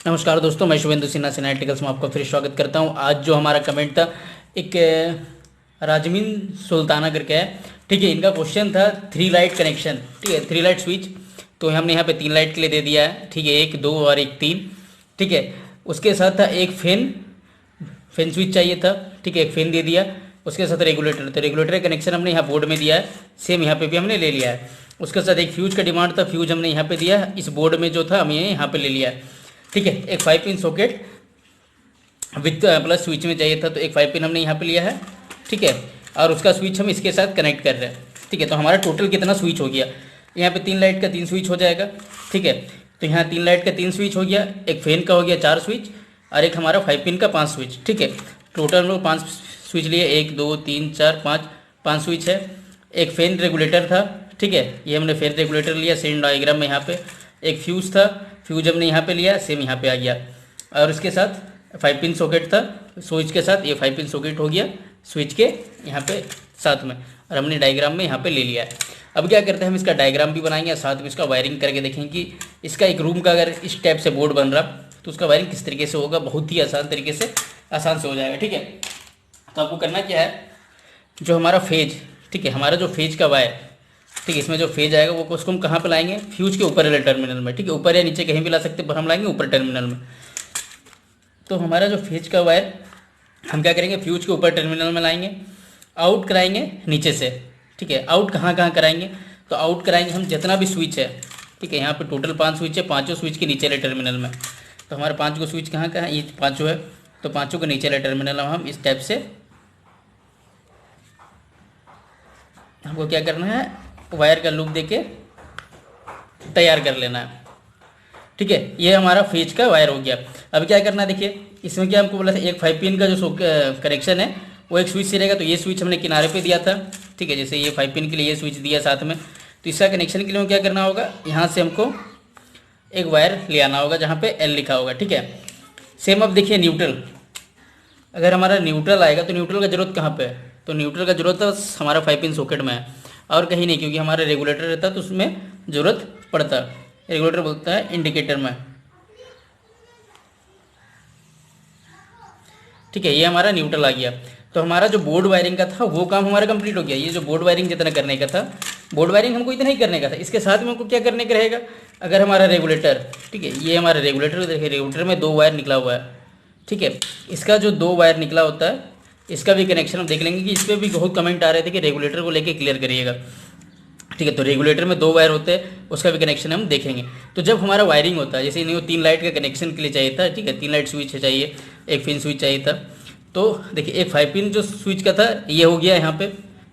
नमस्कार दोस्तों, मैं शुभेंदु सिन्हा सिनेटिकल्स में आपका फिर स्वागत करता हूं। आज जो हमारा कमेंट था एक राजमीन सुल्ताना करके है, ठीक है। इनका क्वेश्चन था 3 लाइट कनेक्शन, ठीक है, 3 लाइट स्विच। तो हमने यहाँ पे 3 लाइट के लिए दे दिया है, ठीक है, 1 2 और 1 3, ठीक है। उसके साथ था एक फैन फैन स्विच चाहिए था, ठीक है, एक फैन दे दिया। उसके साथ रेगुलेटर, तो रेगुलेटर का कनेक्शन हमने यहाँ बोर्ड में दिया है, सेम यहाँ पे भी हमने ले लिया है। उसके साथ एक फ्यूज का डिमांड था, फ्यूज हमने यहाँ पे दिया है, इस बोर्ड में जो था हमने यहाँ पे ले लिया है, ठीक है। एक 5 pin socket with plus switch में चाहिए था, तो एक 5 पिन हमने यहाँ पे लिया है, ठीक है। और उसका स्विच हम इसके साथ कनेक्ट कर रहे हैं, ठीक है। तो हमारा टोटल कितना स्विच हो गया, यहाँ पे 3 लाइट का 3 स्विच हो जाएगा, ठीक है। तो यहाँ 3 लाइट का 3 स्विच हो गया, एक फैन का हो गया 4 स्विच, और एक हमारा 5 पिन का 5 स्विच, ठीक है। टोटल हम लोग 5 स्विच लिए, 1 2 3 4 5 स्विच है। एक फैन रेगुलेटर था, ठीक है, ये हमने फैन रेगुलेटर लिया सेम डायग्राम में। यहाँ पे एक फ्यूज़ था, फ्यूज हमने यहाँ पे लिया, सेम यहाँ पे आ गया। और उसके साथ 5 पिन सॉकेट था स्विच के साथ, ये 5 पिन सॉकेट हो गया स्विच के यहाँ पे साथ में, और हमने डायग्राम में यहाँ पे ले लिया है। अब क्या करते हैं, हम इसका डायग्राम भी बनाएंगे, साथ में इसका वायरिंग करके देखेंगे कि इसका एक रूम का अगर इस टाइप से बोर्ड बन रहा तो उसका वायरिंग किस तरीके से होगा। बहुत ही आसान तरीके से हो जाएगा, ठीक है। तो आपको करना क्या है, जो हमारा फेज, ठीक है, हमारा जो फेज का वायर, ठीक है, इसमें जो फेज आएगा वो उसको हम कहाँ पे लाएंगे, फ्यूज के ऊपर वाले टर्मिनल में, ठीक है। ऊपर या नीचे कहीं भी ला सकते हैं, पर हम लाएंगे ऊपर टर्मिनल में। तो हमारा जो फेज का वायर हम क्या करेंगे, फ्यूज के ऊपर टर्मिनल में लाएंगे, आउट कराएंगे नीचे से, ठीक है। आउट कहाँ कहाँ कराएंगे, तो आउट कराएंगे हम जितना भी स्विच है, ठीक है। यहाँ पे टोटल 5 स्विच है, पाँचों स्विच के नीचे वाले टर्मिनल में। तो हमारे 5 को स्विच कहाँ कहाँ, ये पाँचों है, तो पाँचों के नीचे वाले टर्मिनल में हम इस टाइप से हमको क्या करना है, वायर का लूप देके तैयार कर लेना है, ठीक है। ये हमारा फेज का वायर हो गया। अब क्या करना है, देखिए इसमें क्या हमको बोला था, एक 5 पिन का जो कनेक्शन है वो एक स्विच से रहेगा। तो ये स्विच हमने किनारे पे दिया था, ठीक है। जैसे ये 5 पिन के लिए ये स्विच दिया साथ में, तो इसका कनेक्शन के लिए क्या करना होगा, यहाँ से हमको एक वायर ले आना होगा जहाँ पे एल लिखा होगा, ठीक है। सेम अब देखिए न्यूट्रल, अगर हमारा न्यूट्रल आएगा तो न्यूट्रल का जरूरत कहाँ पे है, तो न्यूट्रल का जरूरत तो हमारा 5 पिन सॉकेट में है और कहीं नहीं, क्योंकि हमारा रेगुलेटर रहता है तो उसमें ज़रूरत पड़ता है। रेगुलेटर बोलता है इंडिकेटर में, ठीक है। ये हमारा न्यूट्रल आ गया। तो हमारा जो बोर्ड वायरिंग का था वो काम हमारा कंप्लीट हो गया। ये जो बोर्ड वायरिंग जितना करने का था, बोर्ड वायरिंग हमको इतना ही करने का था। इसके साथ में हमको क्या करने का रहेगा, अगर हमारा रेगुलेटर, ठीक है, ये हमारा रेगुलेटर, देखिए रेगुलेटर में 2 वायर निकला हुआ है, ठीक है। इसका जो 2 वायर निकला होता है इसका भी कनेक्शन हम देख लेंगे कि इस पर भी बहुत कमेंट आ रहे थे कि रेगुलेटर को लेके क्लियर करिएगा, ठीक है। तो रेगुलेटर में 2 वायर होते हैं, उसका भी कनेक्शन हम देखेंगे। तो जब हमारा वायरिंग होता है, जैसे इन्हें 3 लाइट का कनेक्शन के लिए चाहिए था, ठीक है, 3 लाइट स्विच चाहिए, एक पिन स्विच चाहिए था। तो देखिए एक 5 पिन जो स्विच का था ये हो गया यहाँ पे,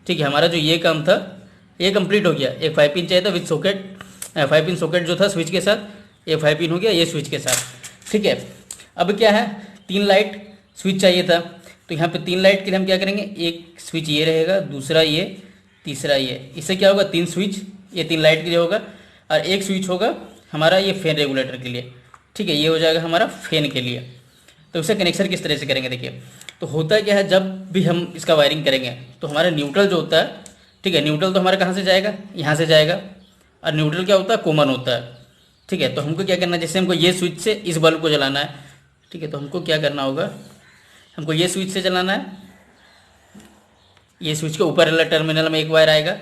ठीक है। हमारा जो ये काम था ये कंप्लीट हो गया। एक 5 पिन चाहिए था विथ सॉकेट, 5 पिन सॉकेट जो था स्विच के साथ, ये 5 पिन हो गया ये स्विच के साथ, ठीक है। अब क्या है, 3 लाइट स्विच चाहिए था, तो यहाँ पे 3 लाइट के लिए हम क्या करेंगे, एक स्विच ये रहेगा, दूसरा ये, तीसरा ये। इससे क्या होगा, 3 स्विच ये 3 लाइट के लिए होगा, और एक स्विच होगा हमारा ये फैन रेगुलेटर के लिए, ठीक है। ये हो जाएगा हमारा फैन के लिए। तो इससे कनेक्शन किस तरह से करेंगे, देखिए तो होता क्या है, जब भी हम इसका वायरिंग करेंगे तो हमारा न्यूट्रल जो होता है, ठीक है, न्यूट्रल तो हमारा कहाँ से जाएगा, यहाँ से जाएगा। और न्यूट्रल क्या होता है, कॉमन होता है, ठीक है। तो हमको क्या करना है, जैसे हमको ये स्विच से इस बल्ब को जलाना है, ठीक है, तो हमको क्या करना होगा, हमको ये स्विच से जलाना है। ये स्विच के ऊपर वाला टर्मिनल में एक वायर आएगा,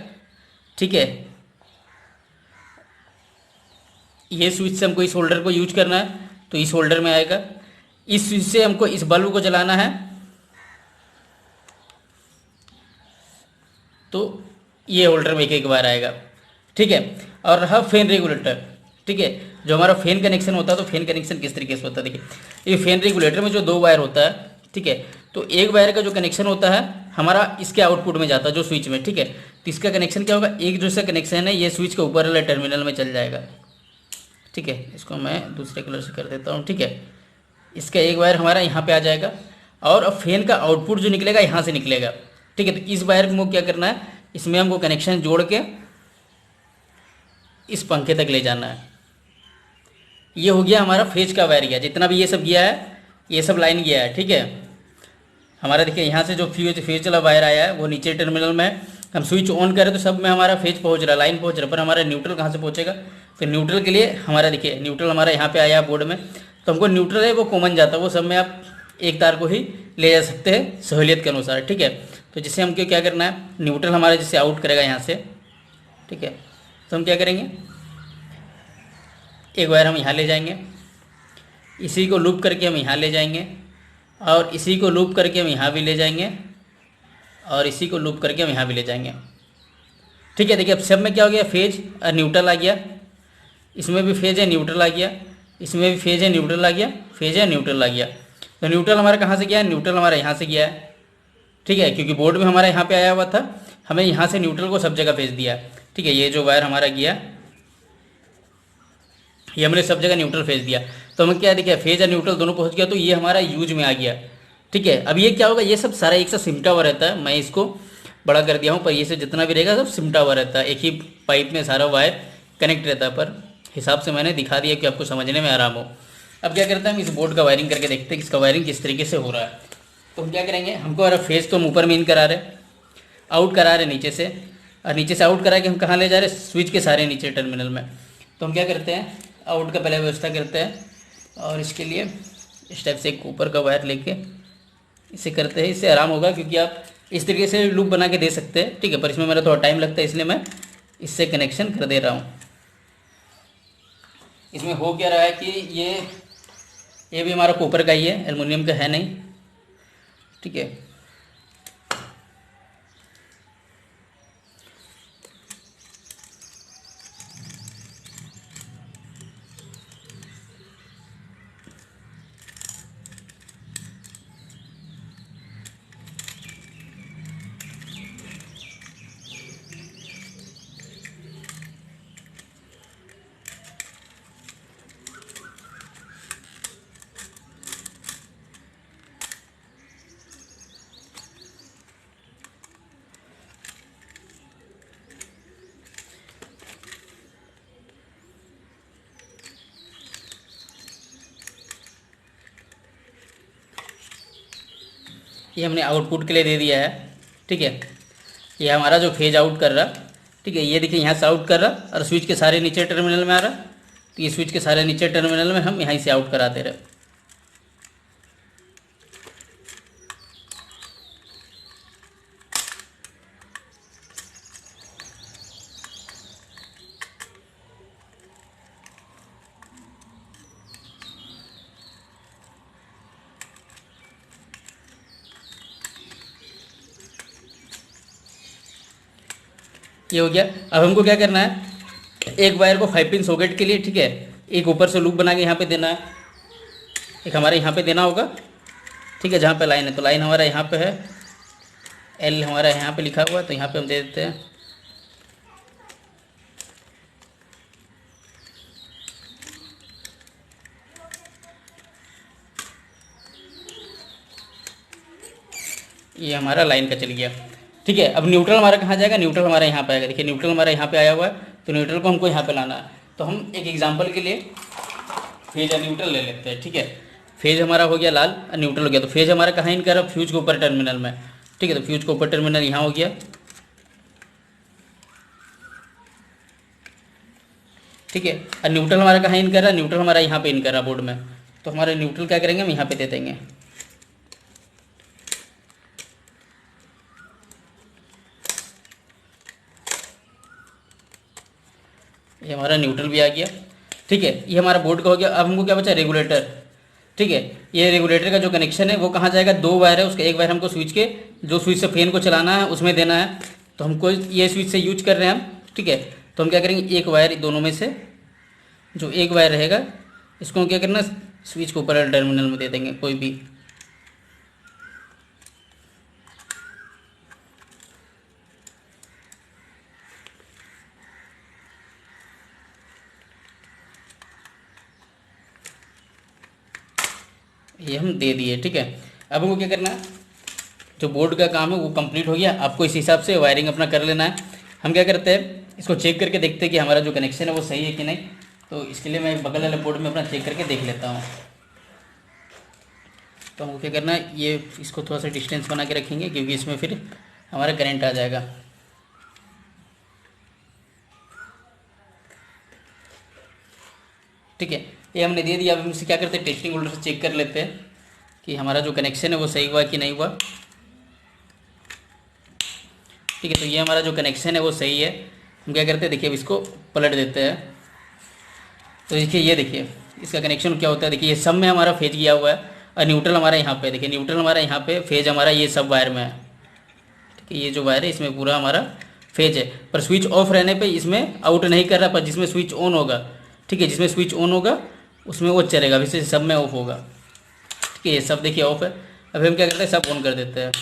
ठीक है। ये स्विच से हमको इस होल्डर को यूज करना है, तो इस होल्डर में आएगा। इस स्विच से हमको इस बल्ब को जलाना है, तो ये होल्डर में एक एक वायर आएगा, ठीक है। और रहा फैन रेगुलेटर, ठीक है, जो हमारा फैन कनेक्शन होता है, तो फैन कनेक्शन किस तरीके से होता है, देखिए ये फैन रेगुलेटर में जो 2 वायर होता है, ठीक है। तो एक वायर का जो कनेक्शन होता है हमारा इसके आउटपुट में जाता है जो स्विच में, ठीक है। तो इसका कनेक्शन क्या होगा, एक जो इसका कनेक्शन है ये स्विच के ऊपर वाले टर्मिनल में चल जाएगा, ठीक है। इसको मैं दूसरे कलर से कर देता हूँ, ठीक है। इसका एक वायर हमारा यहाँ पे आ जाएगा, और अब फैन का आउटपुट जो निकलेगा यहाँ से निकलेगा, ठीक है। तो इस वायर को क्या करना है, इसमें हमको कनेक्शन जोड़ के इस पंखे तक ले जाना है। ये हो गया हमारा फेज का वायर गया, जितना भी ये सब गया है, ये सब लाइन गया है, ठीक है। हमारा देखिए यहाँ से जो फेज वाला वायर आया है वो नीचे टर्मिनल में है। हम स्विच ऑन करें तो सब में हमारा फेज पहुँच रहा है, लाइन पहुँच रहा है, पर हमारा न्यूट्रल कहाँ से पहुँचेगा, तो न्यूट्रल के लिए हमारा देखिए न्यूट्रल हमारा यहाँ पे आया है बोर्ड में, तो हमको न्यूट्रल है वो कॉमन जाता है, वो सब में आप एक तार को ही ले जा सकते हैं सहूलियत के अनुसार, ठीक है। तो जिससे हमको क्या करना है, न्यूट्रल हमारा जिससे आउट करेगा यहाँ से, ठीक है। तो हम क्या करेंगे, एक वायर हम यहाँ ले जाएंगे, इसी को लूप करके हम यहाँ ले जाएंगे, और इसी को लूप करके हम यहाँ भी ले जाएंगे, और इसी को लूप करके हम यहाँ भी ले जाएंगे, ठीक है। देखिए अब सब में क्या हो गया, फेज और न्यूट्रल आ गया, इसमें भी फेज है न्यूट्रल आ गया, इसमें भी फेज है न्यूट्रल आ गया, फेज है न्यूट्रल आ गया। तो न्यूट्रल हमारा कहाँ से गया है, न्यूट्रल हमारा यहाँ से गया है, ठीक है, क्योंकि बोर्ड में हमारा यहाँ पे आया हुआ था, हमें यहाँ से न्यूट्रल को सब जगह भेज दिया, ठीक है। ये जो वायर हमारा गया, ये हमने सब जगह न्यूट्रल भेज दिया। तो हमें क्या देखिए, फेज और न्यूट्रल दोनों पहुँच गया, तो ये हमारा यूज में आ गया, ठीक है। अब ये क्या होगा, ये सब सारा एक साथ सिमटा हुआ रहता है, मैं इसको बड़ा कर दिया हूँ, पर ये से जितना भी रहेगा सब सिमटा हुआ रहता है, एक ही पाइप में सारा वायर कनेक्ट रहता है, पर हिसाब से मैंने दिखा दिया कि आपको समझने में आराम हो। अब क्या करते हैं, हम इस बोर्ड का वायरिंग करके देखते हैं कि इसका वायरिंग किस तरीके से हो रहा है। तो हम क्या करेंगे, हमको अगर फेज तो हम ऊपर में इन करा रहे, आउट करा रहे नीचे से, और नीचे से आउट करा के हम कहाँ ले जा रहे, स्विच के सारे नीचे टर्मिनल में। तो हम क्या करते हैं, आउट का पहले व्यवस्था करते हैं, और इसके लिए इस टाइप से एक ऊपर का वायर लेके इसे करते हैं, इससे आराम होगा, क्योंकि आप इस तरीके से लूप बना के दे सकते हैं, ठीक है। पर इसमें मेरा थोड़ा टाइम लगता है, इसलिए मैं इससे कनेक्शन कर दे रहा हूँ। इसमें हो क्या रहा है कि ये भी हमारा कॉपर का ही है, एल्युमिनियम का है नहीं, ठीक है। ये हमने आउटपुट के लिए दे दिया है, ठीक है। ये हमारा जो फेज आउट कर रहा, ठीक है, ये देखिए यहाँ से आउट कर रहा, और स्विच के सारे नीचे टर्मिनल में आ रहा, तो ये स्विच के सारे नीचे टर्मिनल में हम यहीं से आउट करा दे रहे। ये हो गया। अब हमको क्या करना है, एक वायर को 5 पिन सॉकेट के लिए, ठीक है, एक ऊपर से लूप बना के यहाँ पे देना है, एक हमारे यहाँ पे देना होगा, ठीक है, जहाँ पे लाइन है। तो लाइन हमारा यहाँ पे है, एल हमारा यहाँ पे लिखा हुआ है, तो यहाँ पे हम दे देते हैं। ये हमारा लाइन का चल गया, ठीक है। अब न्यूट्रल हमारा कहाँ जाएगा, न्यूट्रल हमारा यहाँ पे आएगा, देखिए न्यूट्रल हमारा यहाँ पे आया हुआ है, तो न्यूट्रल को हमको यहाँ पे लाना है। तो हम एक एग्जांपल के लिए फेज या न्यूट्रल ले लेते हैं, ठीक है। फेज हमारा हो गया लाल और न्यूट्रल हो गया, तो फेज हमारा कहाँ इन कर रहा है, फ्यूज के ऊपर टर्मिनल में, ठीक है। तो फ्यूज के ऊपर टर्मिनल यहाँ हो गया, ठीक है। और न्यूट्रल हमारा कहाँ इन कर रहा है, न्यूट्रल हमारा यहाँ पे इन कर रहा है बोर्ड में, तो हमारा न्यूट्रल क्या करेंगे, हम यहाँ पे दे देंगे। ये हमारा न्यूट्रल भी आ गया, ठीक है। ये हमारा बोर्ड का हो गया। अब हमको क्या बचा, रेगुलेटर, ठीक है। ये रेगुलेटर का जो कनेक्शन है वो कहाँ जाएगा, 2 वायर है, उसका एक वायर हमको स्विच के, जो स्विच से फैन को चलाना है उसमें देना है, तो हमको ये स्विच से यूज कर रहे हैं हम, ठीक है। तो हम क्या करेंगे, एक वायर दोनों में से जो एक वायर रहेगा इसको हम क्या करना, स्विच के ऊपर टर्मिनल में दे देंगे कोई भी। ये हम दे दिए, ठीक है। अब हमको क्या करना है, जो बोर्ड का काम है वो कंप्लीट हो गया, आपको इस हिसाब से वायरिंग अपना कर लेना है। हम क्या करते हैं, इसको चेक करके देखते हैं कि हमारा जो कनेक्शन है वो सही है कि नहीं। तो इसके लिए मैं बगल वाले बोर्ड में अपना चेक करके देख लेता हूँ। तो हमको क्या करना है, ये इसको थोड़ा सा डिस्टेंस बना के रखेंगे, क्योंकि इसमें फिर हमारा करंट आ जाएगा। ठीक है, ये हमने दे दिया। अब हम इसे क्या करते हैं, टेस्टिंग वोल्टेज से चेक कर लेते हैं कि हमारा जो कनेक्शन है वो सही हुआ कि नहीं हुआ। ठीक है, तो ये हमारा जो कनेक्शन है वो सही है। हम क्या करते हैं, देखिए अब इसको पलट देते हैं। तो देखिए ये देखिए इसका कनेक्शन क्या होता है, देखिए ये सब में हमारा फेज गया हुआ है और न्यूट्रल हमारा यहाँ पे, देखिए न्यूट्रल हमारा यहाँ पे, फेज हमारा ये सब वायर में है। ठीक है, ये जो वायर है इसमें पूरा हमारा फेज है, पर स्विच ऑफ रहने पे इसमें आउट नहीं कर रहा, पर जिसमें स्विच ऑन होगा, ठीक है, जिसमें स्विच ऑन होगा उसमें वो चलेगा, वैसे सब में ऑफ होगा। ठीक है, ये सब देखिए ऑफ है। अभी हम क्या करते हैं, सब ऑन कर देते हैं।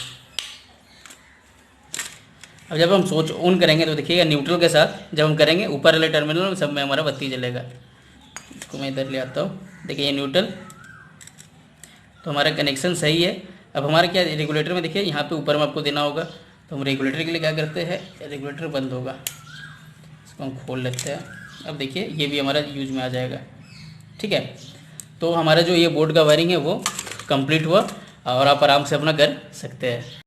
अब जब हम स्विच ऑन करेंगे तो देखिएगा न्यूट्रल के साथ जब हम करेंगे ऊपर वाले टर्मिनल में सब में हमारा बत्ती जलेगा। इसको मैं इधर ले आता हूँ, देखिए ये न्यूट्रल, तो हमारा कनेक्शन सही है। अब हमारा क्या रेगुलेटर में देखिए यहाँ पे ऊपर में आपको देना होगा, तो हम रेगुलेटर के लिए क्या करते हैं, रेगुलेटर बंद होगा, इसको हम खोल लेते हैं। अब देखिए ये भी हमारा यूज में आ जाएगा। ठीक है, तो हमारा जो ये बोर्ड का वायरिंग है वो कंप्लीट हुआ और आप आराम से अपना कर सकते हैं।